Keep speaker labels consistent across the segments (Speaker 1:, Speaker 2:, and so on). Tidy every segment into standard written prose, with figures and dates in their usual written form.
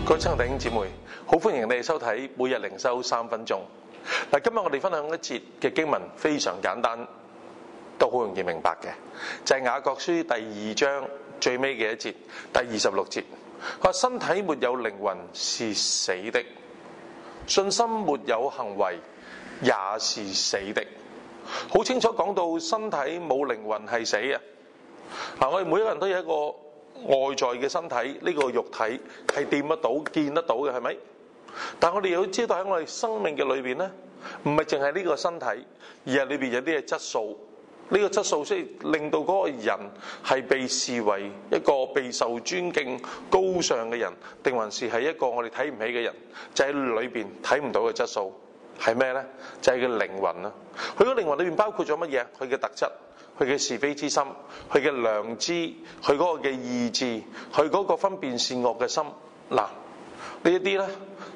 Speaker 1: 各位親愛弟兄姊妹，好歡迎你哋收睇每日靈修3分鐘。嗱，今日我哋分享一節嘅經文非常簡單，都好容易明白嘅，就係雅各書第2章最尾嘅一節，第26節。佢話：身體沒有靈魂是死的，信心沒有行為也是死的。好清楚講到身體冇靈魂係死啊！我哋每一個人都有一個外在嘅身體，呢個肉體係掂得到、見得到嘅，係咪？但我哋要知道喺我哋生命嘅裏邊咧，唔係淨係呢個身體，而係裏邊有啲嘅質素。呢個質素先令到嗰個人係被視為一個備受尊敬、高尚嘅人，定還是係一個我哋睇唔起嘅人？就喺裏邊睇唔到嘅質素係咩咧？就係佢靈魂啦。佢個靈魂裏邊包括咗乜嘢？佢嘅特質。佢嘅是非之心，佢嘅良知，佢嗰個嘅意志，佢嗰個分辨善惡嘅心。嗱，呢一啲咧，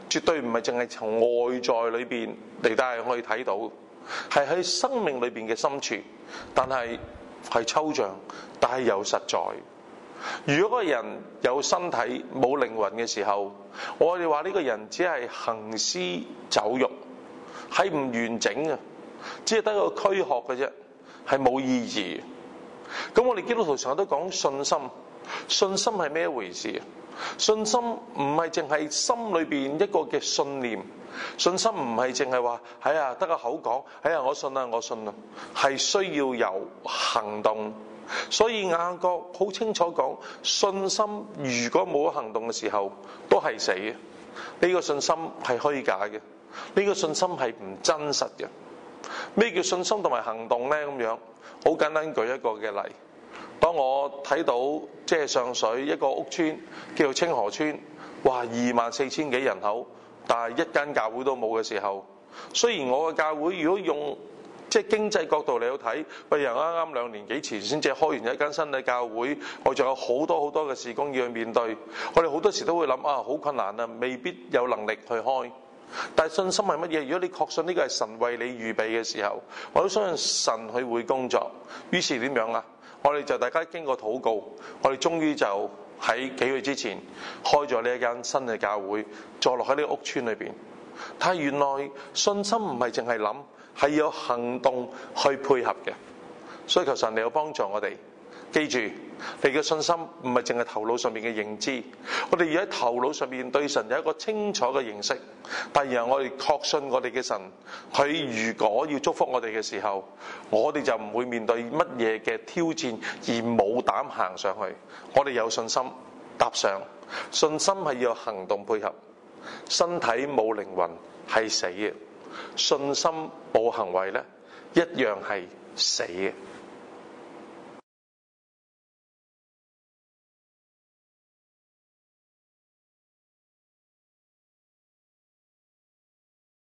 Speaker 1: 絕對唔係淨係從外在裏邊嚟帶我哋睇到，係喺生命裏邊嘅深處，但係係抽象，但係又實在。如果個人有身體冇靈魂嘅時候，我哋話呢個人只係行屍走肉，係唔完整嘅，只係得個軀殼嘅啫。係冇意義。咁我哋基督徒成日都講信心，信心係咩一回事啊？信心唔係淨係心裏邊一個嘅信念，信心唔係淨係話得個口講，我信啊我信啊，係需要有行動。所以雅各好清楚講，信心如果冇行動嘅時候，都係死嘅。呢個信心係虛假嘅，呢個信心係唔真實嘅。咩叫信心同埋行動呢？咁樣好簡單，舉一個嘅例。當我睇到上水一個屋村叫做清河村，哇，24,000幾人口，但係一間教會都冇嘅時候，雖然我嘅教會如果用經濟角度嚟去睇，喂，又啱啱2年幾前先至開完一間新嘅教會，我仲有好多嘅事工要去面對，我哋好多時都會諗好困難啊，未必有能力去開。但係信心係乜嘢？如果你確信呢個係神為你預備嘅時候，我都相信神佢會工作。於是點樣啊？我哋就大家經過禱告，我哋終於就喺幾個月之前開咗呢一間新嘅教會，坐落喺呢個屋村裏邊。但係原來信心唔係淨係諗，係有行動去配合嘅。所以求神你有幫助我哋。記住，你嘅信心唔係淨係頭腦上面嘅認知，我哋要喺頭腦上面對神有一個清楚嘅認識。但然後我哋確信我哋嘅神，佢如果要祝福我哋嘅時候，我哋就唔會面對乜嘢嘅挑戰而冇膽行上去。我哋有信心踏上，信心係要行動配合。身體冇靈魂係死嘅，信心冇行為咧，一樣係死嘅。